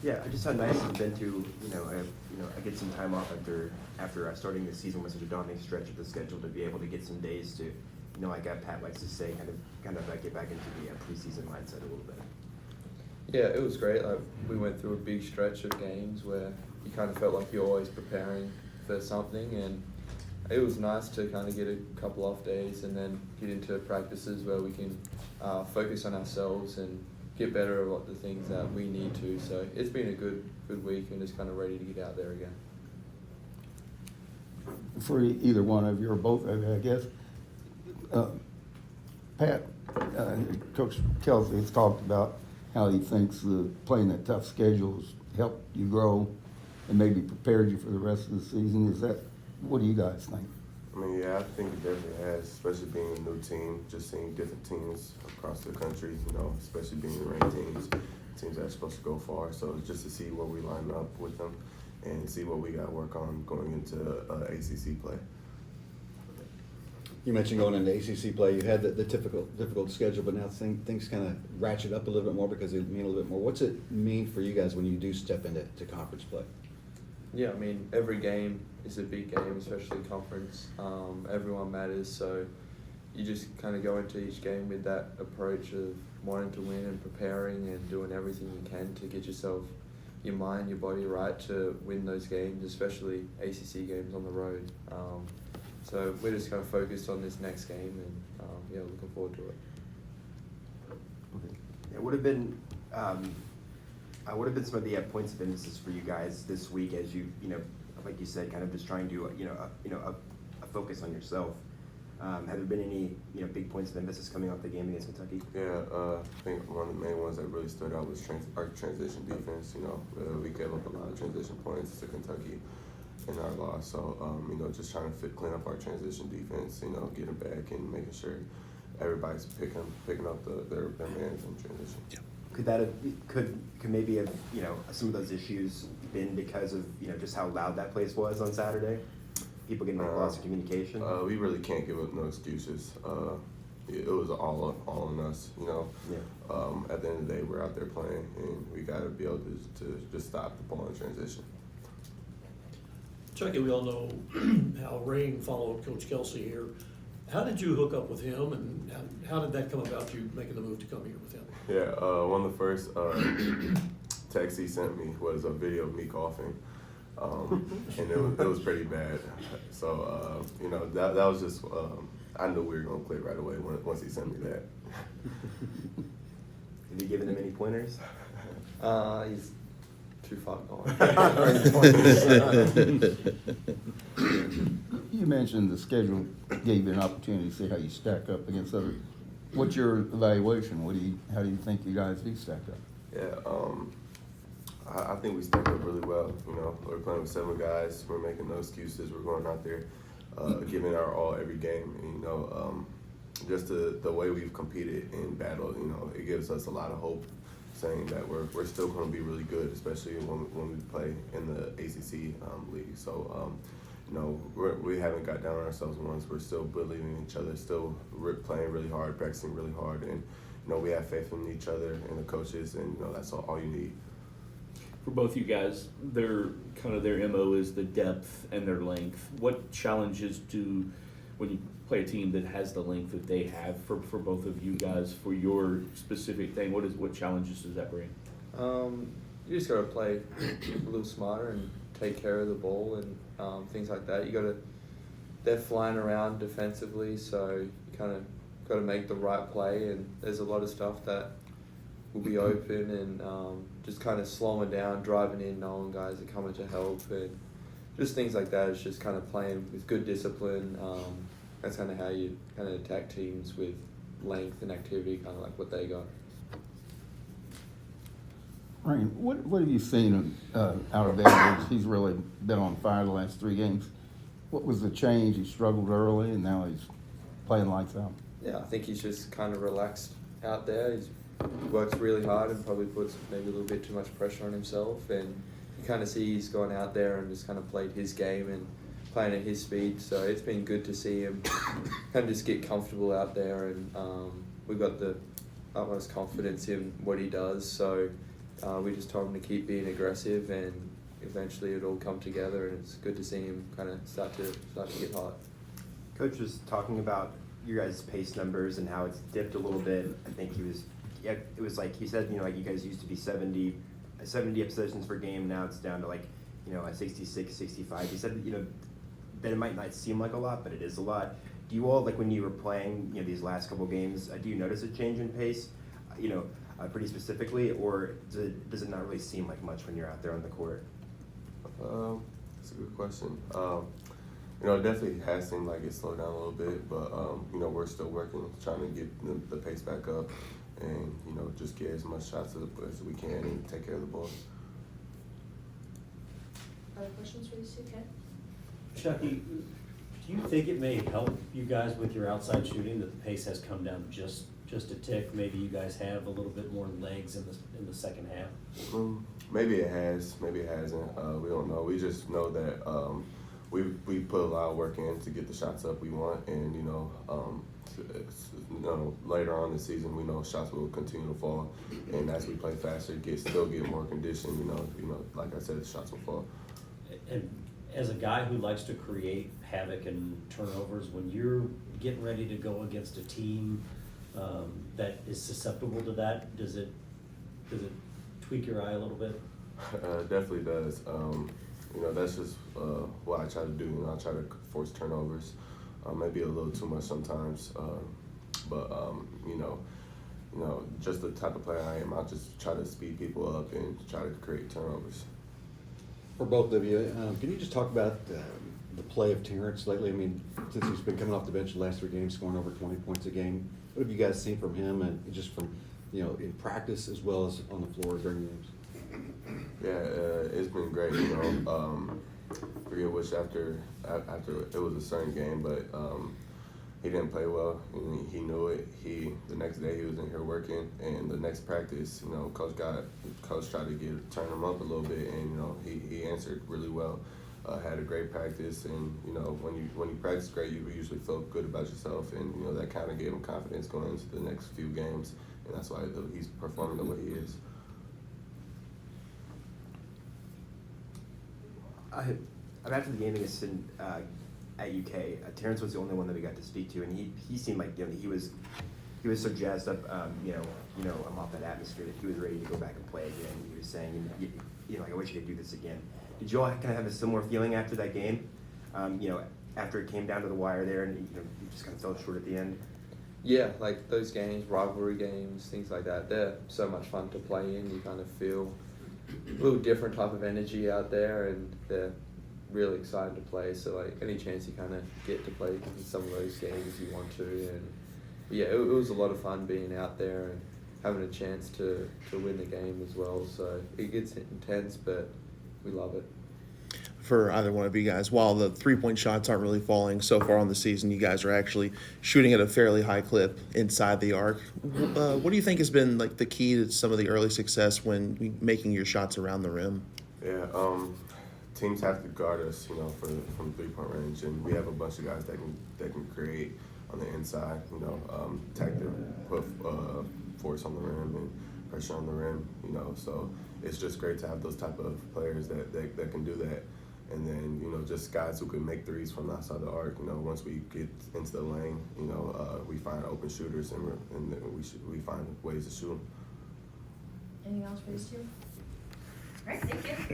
Yeah, I just how nice it's been to, I get some time off after starting the season with such a daunting stretch of the schedule to be able to get some days to, like Pat likes to say, kind of get back into the preseason mindset a little bit. Yeah, it was great. Like, we went through a big stretch of games where you kind of felt like you're always preparing for something, and it was nice to kind of get a couple off days and then get into practices where we can focus on ourselves and get better at what the things that we need to. So it's been a good week and just kind of ready to get out there again. For either one of you or both of you, I guess, Pat, Coach Kelsey has talked about how he thinks playing that tough schedule has helped you grow and maybe prepared you for the rest of the season. What do you guys think? I mean, yeah, I think it definitely has, especially being a new team, just seeing different teams across the country, especially being the ranked teams that are supposed to go far. So it's just to see where we line up with them and see what we got to work on going into ACC play. You mentioned going into ACC play. You had the difficult schedule, but now things kind of ratchet up a little bit more because they mean a little bit more. What's it mean for you guys when you do step into conference play? Yeah, I mean, every game is a big game, especially conference. Everyone matters, so you just kind of go into each game with that approach of wanting to win and preparing and doing everything you can to get yourself, your mind, your body right to win those games, especially ACC games on the road. So we're just kind of focused on this next game and, looking forward to it. It would have been some of the points of emphasis for you guys this week as you, like you said, kind of just trying to, a focus on yourself. Have there been any, big points of emphasis coming off the game against Kentucky? Yeah, I think one of the main ones that really stood out was our transition defense. We gave up a lot of transition points to Kentucky in our loss. So, just trying to clean up our transition defense, getting back and making sure everybody's picking up their mans in transition. Yeah. Could maybe have, some of those issues been because of, just how loud that place was on Saturday? People getting lost in communication? We really can't give up no excuses. It was all on us, Yeah. At the end of the day, we're out there playing, and we got to be able to just stop the ball in transition. Chucky, we all know how Reyne followed Coach Kelsey here. How did you hook up with him, and how did that come about, you making the move to come here with him? Yeah, one of the first texts he sent me was a video of me coughing, and it was pretty bad. So, that was just, I knew we were going to click right away once he sent me that. Have you given him any pointers? He's too far gone. You mentioned the schedule gave you an opportunity to see how you stack up against others. What's your evaluation? How do you think you guys do stack up? Yeah, I think we stacked up really well. We're playing with 7 guys. We're making no excuses. We're going out there, giving our all every game. And, just the way we've competed in battle, it gives us a lot of hope, saying that we're still going to be really good, especially when we play in the ACC league. So, we haven't got down on ourselves once. We're still believing in each other, still playing really hard, practicing really hard, and we have faith in each other and the coaches, and that's all you need. For both you guys, their MO is the depth and their length. What challenges when you play a team that has the length that they have for both of you guys for your specific thing? What challenges does that bring? You just got to play a little smarter and take care of the ball and things like that. They're flying around defensively, so you kind of got to make the right play, and there's a lot of stuff that will be open and just kind of slowing down, driving in, knowing guys are coming to help, and just things like that. It's just kind of playing with good discipline. That's kind of how you kind of attack teams with length and activity, kind of like what they got. Reyne, what have you seen out of Edwards? He's really been on fire the last 3 games. What was the change? He struggled early, and now he's playing lights out. Yeah, I think he's just kind of relaxed out there. He works really hard and probably puts maybe a little bit too much pressure on himself. And you kind of see he's gone out there and just kind of played his game and playing at his speed. So it's been good to see him kind of just get comfortable out there. And we've got the utmost confidence in what he does. So we just told him to keep being aggressive, and eventually it'll come together. And it's good to see him kind of start to get hot. Coach was talking about your guys' pace numbers and how it's dipped a little bit. I think it was like he said, like you guys used to be 70 possessions per game. Now it's down to like, at 66, 65. He said, that it might not seem like a lot, but it is a lot. Do you all, like when you were playing, these last couple games, do you notice a change in pace, pretty specifically, or does it not really seem like much when you're out there on the court? That's a good question. It definitely has seemed like it slowed down a little bit, but we're still working, trying to get the pace back up, and just get as much shots as we can and take care of the ball. Other questions for these two, Ken? Chucky, do you think it may help you guys with your outside shooting that the pace has come down just a tick? Maybe you guys have a little bit more legs in the second half. Maybe it has, maybe it hasn't. We don't know. We just know that we put a lot of work in to get the shots up we want, and later on in the season, we know shots will continue to fall, and as we play faster, still get more conditioned. Like I said, the shots will fall. And as a guy who likes to create havoc and turnovers, when you're getting ready to go against a team that is susceptible to that, does it tweak your eye a little bit? Definitely does. That's just what I try to do. I try to force turnovers, maybe a little too much sometimes, but just the type of player I am, I'll just try to speed people up and try to create turnovers. For both of you, can you just talk about the play of Terance lately? I mean, since he's been coming off the bench the last 3 games, scoring over 20 points a game, what have you guys seen from him, and just from in practice as well as on the floor during games? Yeah, it's been great. Forget which after it was a certain game, but he didn't play well, and he knew it. The next day he was in here working, and the next practice, coach tried to turn him up a little bit, and he answered really well. Had a great practice, and when you practice great, you usually feel good about yourself, and that kind of gave him confidence going into the next few games, and that's why he's performing the way he is. After the game against at UK, Terance was the only one that we got to speak to, and he seemed like he was so jazzed up, I'm off that atmosphere that he was ready to go back and play again. He was saying, I wish I could do this again. Did you all kind of have a similar feeling after that game? After it came down to the wire there, and you just kind of fell short at the end. Yeah, like those games, rivalry games, things like that, they're so much fun to play in. You kind of feel a little different type of energy out there, and they're really excited to play. So like any chance you kind of get to play in some of those games, you want to. And yeah, it was a lot of fun being out there and having a chance to win the game as well. So it gets intense, but we love it. For either one of you guys, while the 3-point shots aren't really falling so far on the season, you guys are actually shooting at a fairly high clip inside the arc. What do you think has been like the key to some of the early success when making your shots around the rim? Yeah, teams have to guard us, from 3-point range, and we have a bunch of guys that can create on the inside, attack them, put force on the rim and pressure on the rim, So it's just great to have those type of players that can do that. And then, just guys who can make threes from outside the arc. Once we get into the lane, we find open shooters, and we find ways to shoot them. Anything else for these two? All right, thank you.